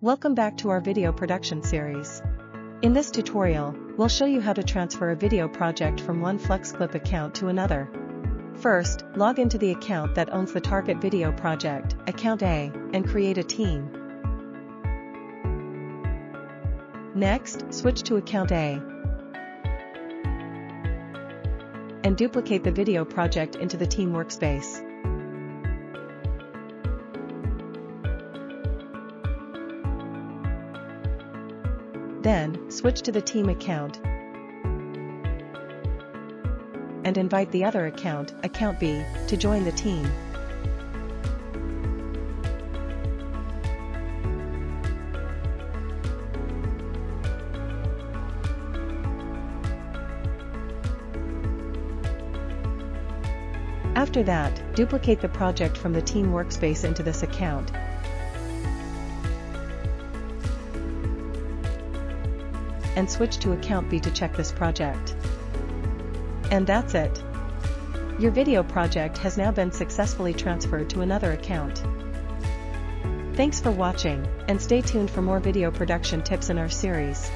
Welcome back to our video production series. In this tutorial, we'll show you how to transfer a video project from one FlexClip account to another. First, log into the account that owns the target video project, account A, and create a team. Next, switch to account A and duplicate the video project into the team workspace. Then, switch to the team account and invite the other account, account B, to join the team. After that, duplicate the project from the team workspace into this account. And switch to account B to check this project. And that's it. Your video project has now been successfully transferred to another account. Thanks for watching, and stay tuned for more video production tips in our series.